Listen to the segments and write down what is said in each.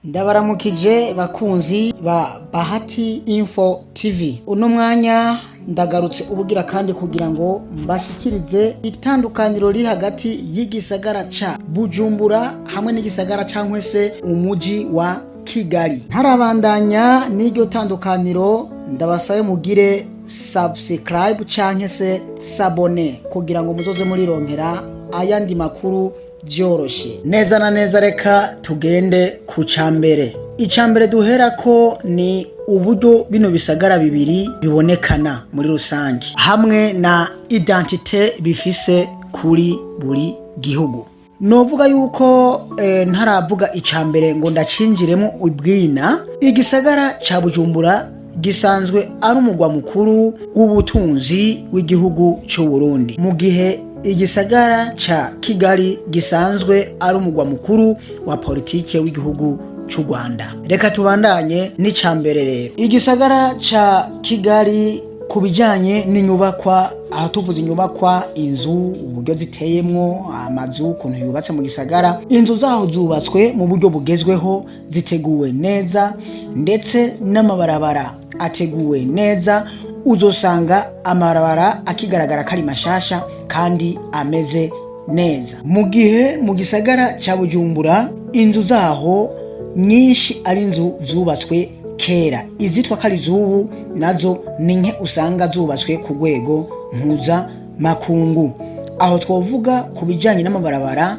Ndabaramukije bakunzi ba Bahati Info TV. Uno mwanya ndagarutse ubugira kandi kugira ngo mbashikirize itandukaniro riri hagati y'igisagara ca Bujumbura hamwe n'igisagara cankwe se umuji wa Kigali. Ntarabandanya n'iryo tandukaniro ndabasaye mugire subscribe canke se s'abone kugira ngo muzoze muri ronkera ayandi makuru byoroshe. Neza na neza reka tugende ku cambere. Icambere duhera ko ni uburyo bino bisagara bibiri bibonekana muri rusange hamwe na identite bifise kuri buri gihugu. Novuga yuko ntaravuga icambere ngo ndacinjiremo ubwina. Igisagara ca Bujumbura gisanzwe ari umugwa mukuru w'ubutunzi w'igihugu cyo Burundi, mu gihe igisagara ca Kigali gisanzwe ari umugwa mukuru wa politike w'igihugu cy'u Rwanda. Reka tubandanye n'icambere rero. Igisagara ca Kigali kubijanye n'inyubakwa, aho tuvuze inyubakwa, inzu, uburyo ziteyemwo, amazu kuntu yubatse mu gisagara, inzu zaho zubatswe mu buryo bugezweho, ziteguwe neza, ndetse n'amabarabara ateguwe neza. Uzosanga amabarabara akigaragara kari mashasha kandi ameze neza, mu gihe mu gisagara ca Bujumbura inzu zaho nyinshi ari inzu zubatswe kera. Izitwa kari zubu nazo ni nke usanga zubatswe ku rwego mpuza makungu. Aho twovuga kubijanye n'amabarabara,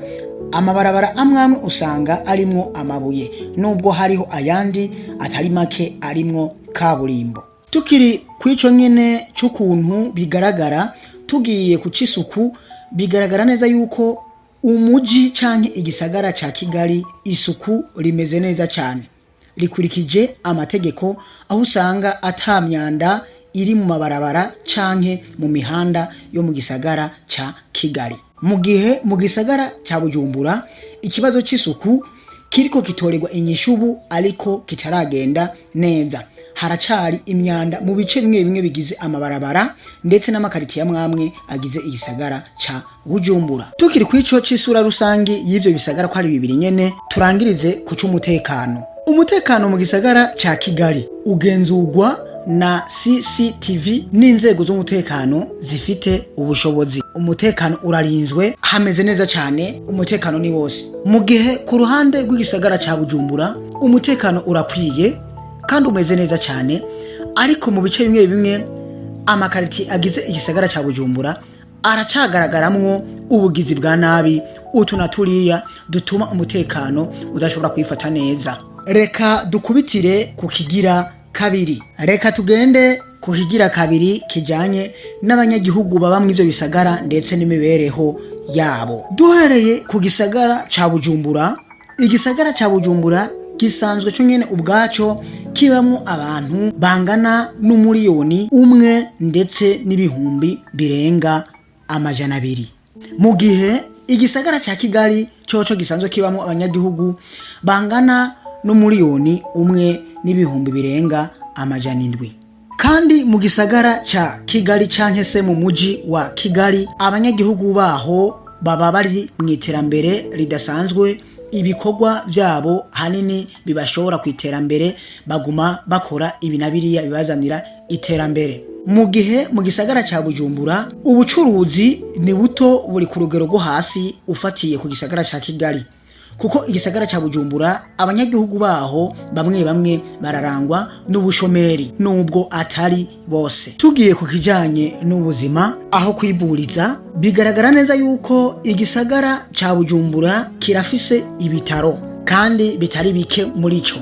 amabarabara amwamwe usanga arimwo amabuye, nubwo hariho ayandi atari make arimwo kaburimbo. Tukiri kwico nyene cy'ukuntu bigaragara, tugiye ku cisuku bigaragara neza yuko umuji canke igisagara ca Kigali isuku rimeze neza cyane, rikurikije amategeko, aho usanga atamyanda iri mu mabarabara canke mu mihanda yo mu gisagara ca Kigali. Mu gihe mu gisagara ca Bujumbura ikibazo c'isuku kiriko kitorerwa inyishubu ariko kitaragenda neza. Haracari imyanda mu bice bimwe bimwe bigize amabarabara ndetse n'amakaritiye amwamwe agize igisagara ca Bujumbura. Tukiri kwico c'isura rusangi y'ivyo bisagara ko ari bibiri nyene, turangirize ku c'umutekano. Umutekano mu gisagara ca Kigali ugenzurwa na CCTV n'inzego z'umutekano zifite ubushobozi. Umutekano urarinzwe, hameze neza cyane, umutekano ni wose. Mu gihe ku ruhande rw'igisagara ca Bujumbura umutekano urakwiye kandi umeze neza cyane, ariko mu bice bimwe bimwe amakariti agize igisagara ca Bujumbura aracagaragaramwo ubugizi bwa nabi, utunaturiya dutuma umutekano udashobora kwifata neza. Reka dukubitire ku kigira kabiri. Reka tugende ku kigira kabiri kijanye n'abanyagihugu baba mu ivyo bisagara ndetse n'imibereho yabo. Duhereye ku gisagara ca Bujumbura, igisagara ca Bujumbura gisanzwe cyo nyene ubwaco kibamwo abantu bangana n'umuriyoni umwe ndetse n'ibihumbi birenga amajana abiri, mu gihe igisagara ca Kigali coco gisanzwe kibamwo abanyagihugu bangana n'umuriyoni umwe n'ibihumbi birenga amajana indwi. Kandi mu gisagara ca Kigali canke se mu muji wa Kigali abanyagihugu baho baba bari mw'iterambere ridasanzwe. Ibikorwa vyabo hanini bibashobora kwiterambere, baguma bakora ibinabiriya bibazanira iterambere. Mu gihe mu gisagara ca Bujumbura ubucuruzi ni buto, buri ku rugero rwo hasi ufatiye ku gisagara ca Kigali, kuko igisagara ca Bujumbura abanyagihugu baho bamwe bamwe bararangwa n'ubushomeri nubwo atari bose. Tugiye ku kijanye n'ubuzima, aho kwivuriza, bigaragara neza yuko igisagara ca Bujumbura kirafise ibitaro kandi bitari bike muri cyo,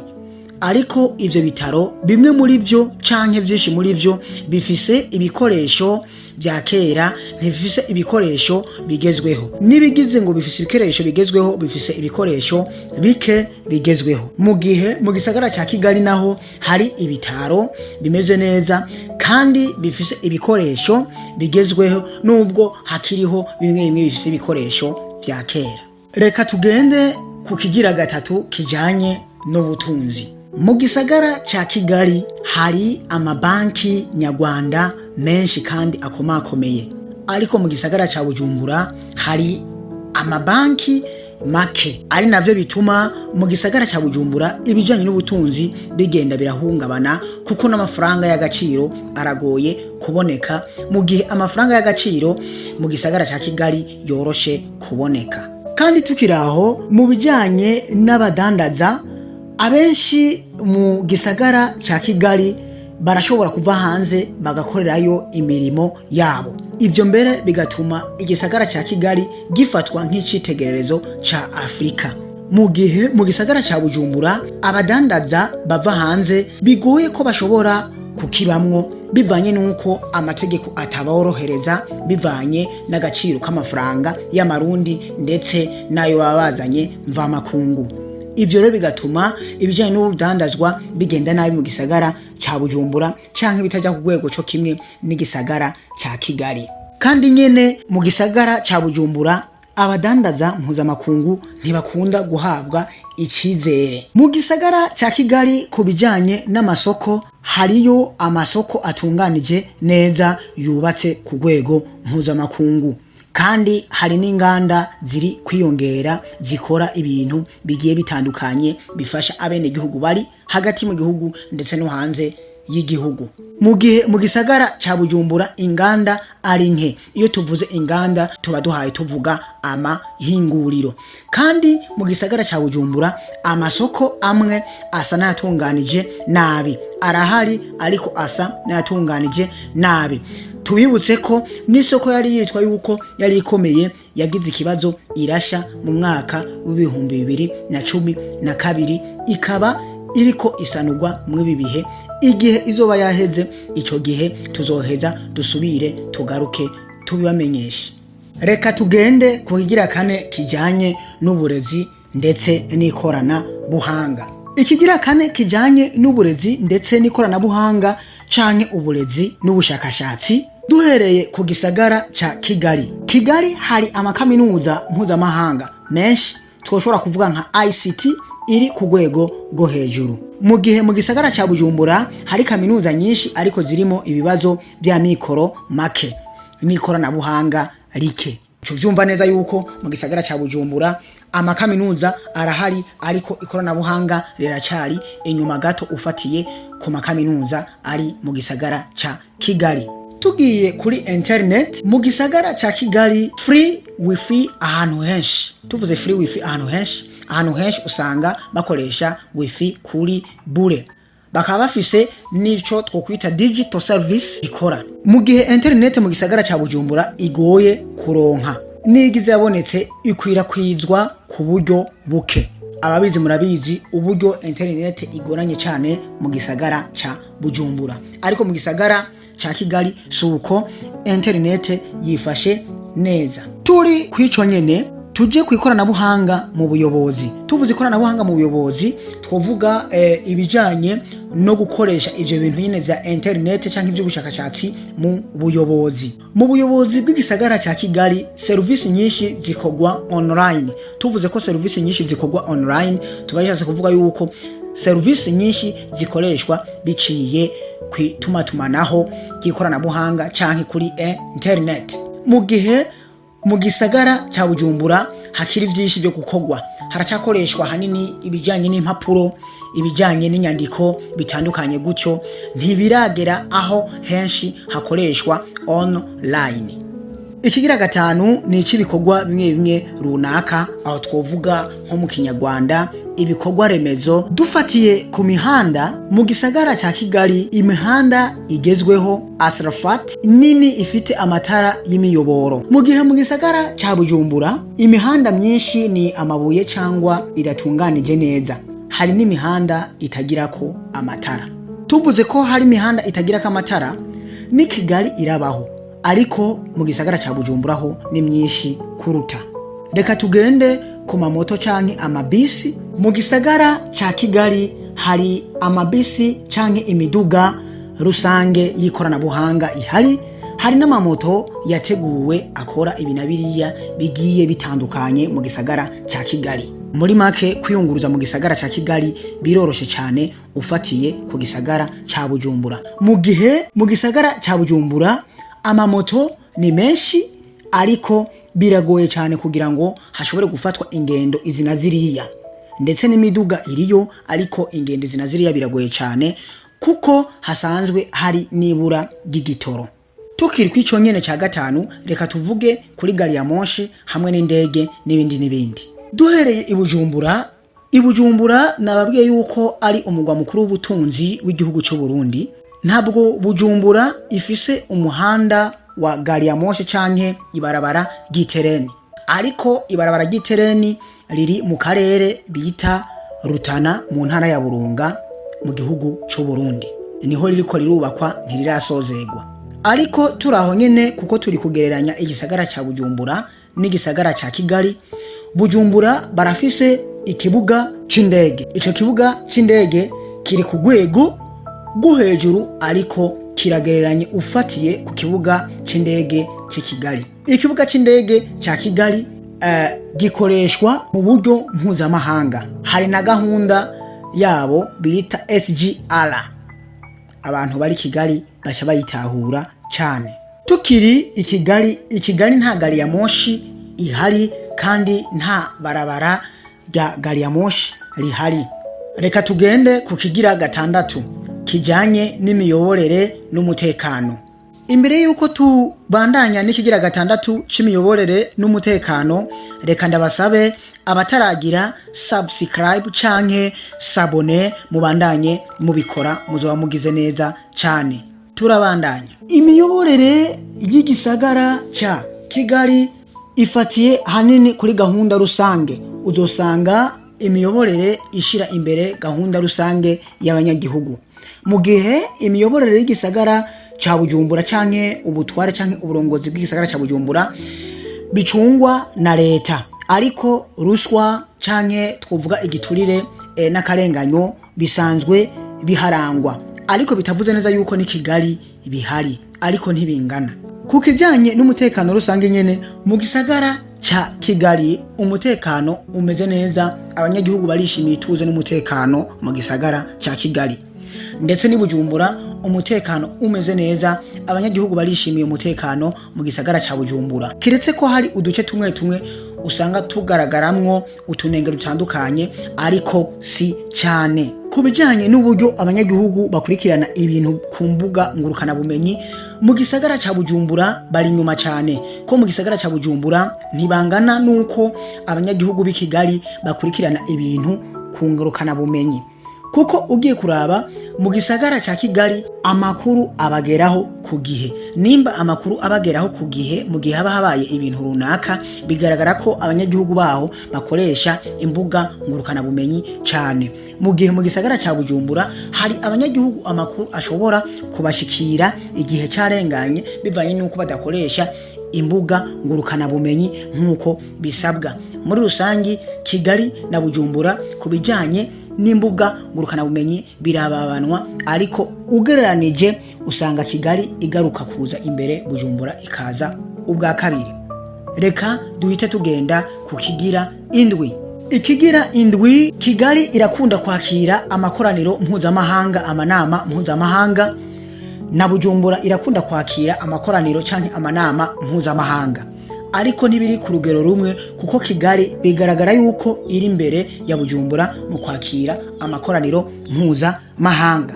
ariko ivyo bitaro bimwe muri vyo canke vyinshi muri vyo bifise ibikoresho vya kera, ntibifise ibikoresho bigezweho. Nibigize ngo bifise ibikoresho bigezweho, bifise ibikoresho bike bigezweho. Mu gihe mu gisagara ca Kigali naho hari ibitaro bimeze neza kandi bifise ibikoresho bigezweho, nubwo hakiriho bimwe bimwe bifise ibikoresho vya kera. Reka tugende ku kigira gatatu kijanye n'ubutunzi. Mu gisagara ca Kigali hari amabanki nyarwanda menshi kandi akomakomeye, ariko mu gisagara ca Bujumbura hari amabanki make, ari navyo bituma mu gisagara ca Bujumbura ibijanye n'ubutunzi bigenda birahungabana, kuko n'amafaranga y'agaciro aragoye kuboneka, mu gihe amafaranga y'agaciro mu gisagara ca Kigali yoroshe kuboneka. Kandi tukiraho mu bijanye n'abadandaza, abenshi mu gisagara ca Kigali barashobora kuva hanze bagakorerayo imirimo yabo. Ivyo mbere bigatuma igisagara ca Kigali gifatwa nk'icitegererezo ca Afrika. Mu gihe mu gisagara ca Bujumbura abadandaza bava hanze bigoye ko bashobora kukibamwo, bivanye nuko amategeko ataborohereza, bivanye n'agaciro k'amafaranga y'amarundi ndetse nayo babazanye mva makungu. Ivyo rero bigatuma ibijanye n'ubudandazwa bigenda nabi mu gisagara ca Bujumbura canke bitaja ku rwego cyo kimwe n'igisagara ca Kigali. Kandi nyene mu gisagara ca Bujumbura abadandaza mpuzamakungu ntibakunda guhabwa icizere. Mu gisagara ca Kigali ku bijanye n'amasoko, hariyo amasoko atunganije neza yubatse ku rwego mpuzamakungu, kandi hari n'inganda ziri kwiyongera zikora ibintu bigiye bitandukanye bifasha abene gihugu bari hagati mu gihugu ndetse no hanze y'igihugu. Mu gihe mu gisagara ca Bujumbura inganda ari nke, iyo tuvuze inganda tuba duhaye tuvuga amahinguriro. Kandi mu gisagara ca Bujumbura amasoko amwe asa n'ayatunganije nabi, arahari ariko asa n'ayatunganije nabi. Tubibutse ko n'isoko yari yitwa yuko yari ikomeye yagize ikibazo irasha mu mwaka w'2012, ikaba iriko isanurwa mu bibihe. Igihe izoba yaheze, ico gihe tuzoheza dusubire tugaruke tubibamenyesha. Reka tugende kuhigira kane kijanye n'uburezi ndetse n'ikorana buhanga. Ikigira kane kijanye n'uburezi ndetse n'ikorana buhanga canke uburezi n'ubushakashatsi, duhereye ku gisagara ca Kigali. Kigali hari amakaminuza mpuzamahanga menshi, twoshobora kuvuga nka ICT iri ku rwego rwo hejuru. Mu gihe mu gisagara ca Bujumbura hari kaminuza nyinshi ariko zirimo ibibazo bya mikoro make n'ikorana buhanga rike. Tuvyumva neza yuko mu gisagara ca Bujumbura amakaminuza arahari ariko ikorana buhanga riracari inyuma gato ufatiye ku makaminuza ari mu gisagara ca Kigali. Tugiye kuri internet, mu gisagara ca Kigali free wifi ahantu henshi. Tuvuze free wifi ahantu henshi usanga bakoresha wifi kuri bure, bakaba bafise nico twokwita digital service ikora. Mu gihe internet mu gisagara ca Bujumbura igoye kuronka, nigize yabonetse ikwirakwizwa ku buryo buke. Ababizi murabizi uburyo internet igoranye cyane mu gisagara ca Bujumbura, ariko mu gisagara ca Kigali suko internet yifashe neza. Turi kwico nyene tuje kwikorana buhanga mu buyobozi. Tuvuze ikorana buhanga mu buyobozi twovuga ibijanye no gukoresha ivyo bintu nyene vya internet canke ivyo bushakashatsi mu buyobozi. Mu buyobozi bw'igisagara ca Kigali service nyinshi zikogwa online. Tuvuze ko service nyinshi zikogwa online, tubayashatse kuvuga yuko service nyinshi zikoreshwa biciye kwitumatumanaho gikorana buhanga canke kuri internet. Mu gihe mu gisagara ca Bujumbura hakiri vyinshi byo gukogwa, haracakoreshwa hanini ibijanye n'impapuro, ibijanye n'inyandiko bitandukanye, gutyo ntibiragera aho henshi hakoreshwa online. Ikigira gatanu ni icibikogwa bimwe bimwe runaka, aho twovuga nko mu Kinyarwanda ibikorwa remezo. Dufatiye ku mihanda mu gisagara ca Kigali, imihanda igezweho asfalt nini ifite amatara y'imiyoboro. Mu gihe mu gisagara ca Bujumbura imihanda myinshi ni amabuye cyangwa iratunganije neza, hari n'imihanda itagirako amatara. Tuvuze ko hari imihanda itagirako amatara, ni Kigali irabaho, ariko mu gisagara ca Bujumbura ho ni myinshi kuruta. Reka tugende ku mamoto canke amabisi. Mu gisagara ca Kigali hari amabisi canke imiduga rusange yikorana buhanga ihari, hari n'amamoto yateguwe akora ibinabiriya bigiye bitandukanye mu gisagara ca Kigali. Muri make kwiyunguruza mu gisagara ca Kigali biroroshe cyane ufatiye ku gisagara ca Bujumbura. Mu gihe mu gisagara ca Bujumbura amamoto ni menshi ariko biragoye cyane kugira ngo hashobore gufatwa ingendo izina ziriya, ndetse n'imiduga iriyo, ariko ingendo izina ziriya biragoye cyane kuko hasanzwe hari nibura ry'igitoro. Tukiri kw'ico nyene ca gatanu, reka tuvuge kuri gari ya moshi hamwe n'indege n'ibindi. Duhereye i Bujumbura nababwiye yuko ari umugwa mukuru w'ubutunzi w'igihugu cy'u Burundi. Ntabwo Bujumbura ifise umuhanda wa gari ya moshi canke ibarabara ry'itereni, ariko ibarabara ry'itereni riri mu karere bita Rutana mu ntara ya Burunga mu gihugu cy'u Burundi. Niho ririko rirubakwa, ntirirasozegwa. Ariko turaho nyene kuko turi kugereranya igisagara ca Bujumbura n'igisagara ca Kigali. Bujumbura barafise ikibuga c'indege. Ico kibuga c'indege kiri ku rwego rwo hejuru, ariko kiragereranye ufatiye ku kibuga c'indege ci Kigali. Ikibuga c'indege ca Kigali gikoreshwa mu buryo mpuzamahanga. Hari na gahunda yabo bita SGR. Abantu bari Kigali bacha bayitahura cyane. Tukiri i Kigali nta gari ya moshi ihari, kandi nta barabara rya gari ya moshi rihari. Reka tugende ku kigira gatandatu kijanye n'imiyoborere n'umutekano. Imbere yuko tubandanya n'ikigira gatandatu c'imiyoborere n'umutekano, reka ndabasabe abataragira subscribe canke sabone mubandanye mubikora, muzoba mugize neza cyane. Turabandanya. Imiyoborere y'igisagara ca Kigali ifatiye hanini kuri gahunda rusange. Uzosanga imiyoborere ishira imbere gahunda rusange y'abanyagihugu, mu gihe imiyoborere y'igisagara ca Bujumbura canke ubutware canke uburongozi bw'igisagara ca Bujumbura bicungwa na leta, ariko ruswa canke twovuga igiturire n'akarenganyo bisanzwe biharangwa. Ariko bitavuze neza yuko ni Kigali bihari, ariko ntibingana. Ku kijanye n'umutekano rusange nyene mu gisagara cha Kigali, umutekano umeze neza, abanyagihugu barishimiye ituze n'umutekano mu gisagara cha Kigali. Ndetse ni Bujumbura umutekano umeze neza, abanyagihugu barishimiye umutekano mu gisagara cha Bujumbura. Kiretse ko hari uduce tumwe usanga tugaragaramwo utunenge dutandukanye, ariko si cyane. Kubijanye n'uburyo abanyagihugu bakurikirana ibintu ku mbuga ngurukana bumenyi, mu gisagara cha Bujumbura bari nyuma cyane, ko mu gisagara cha Bujumbura ntibangana nuko abanyagihugu b'i Kigali bakurikirana ibintu ku ngurukana bumenyi. Kuko ugiye kuraba mu gisagara cha Kigali amakuru abageraho ku gihe. Nimba amakuru abageraho ku gihe mu gihe haba habaye ibintu runaka, bigaragara ko abanyagihugu baho bakoresha imbuga ngurukana bumenyi cyane. Mu gihe mu gisagara cha Bujumbura hari abanyagihugu amakuru ashobora kubashikira igihe cyarenganye, bivanye nuko badakoresha imbuga ngurukana bumenyi nkuko bisabwa. Muri rusangi Kigali na Bujumbura kubijanye n'imbuga ngurukana bumenyi birababanwa, ariko ugereranije usanga Kigali igaruka kuza imbere, Bujumbura ikaza ubwa kabiri. Reka duhite tugenda ku kigira indwi. Ikigira indwi, Kigali irakunda kwakira amakoraniro mpuzamahanga, amanama mpuzamahanga, na Bujumbura irakunda kwakira amakoraniro canke amanama mpuzamahanga, ariko ntibiri ku rugero rumwe, kuko Kigali bigaragara yuko iri imbere ya Bujumbura mu kwakira amakoraniro mpuzamahanga.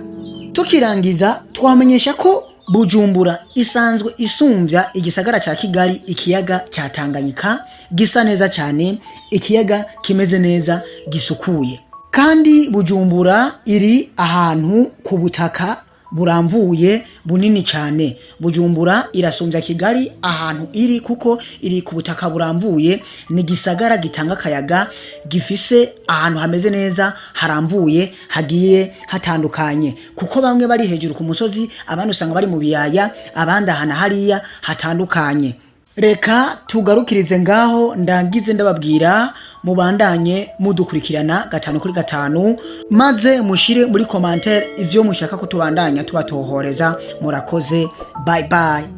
Tukirangiza twamenyesha ko Bujumbura isanzwe isumvya igisagara ca Kigali ikiyaga ca Tanganyika, gisa neza cyane, ikiyaga kimeze neza gisukuye. Kandi Bujumbura iri ahantu ku butaka buramvuye bunini cyane. Bujumbura irasumbya Kigali ahantu iri, kuko iri ku butaka buramvuye, ni gisagara gitanga kayaga, gifise ahantu hameze neza haramvuye, hagiye hatandukanye, kuko bamwe bari hejuru ku musozi, abandi usanga bari mu biyaya, abandi ahana hariya hatandukanye. Reka tugarukirize ngaho, ndangize ndababwira mubandanye mudukurikirana 5 kuri 5, maze mushire muri commentaire ivyo mushaka ko tubandanya tubatohoreza. Murakoze, bye bye.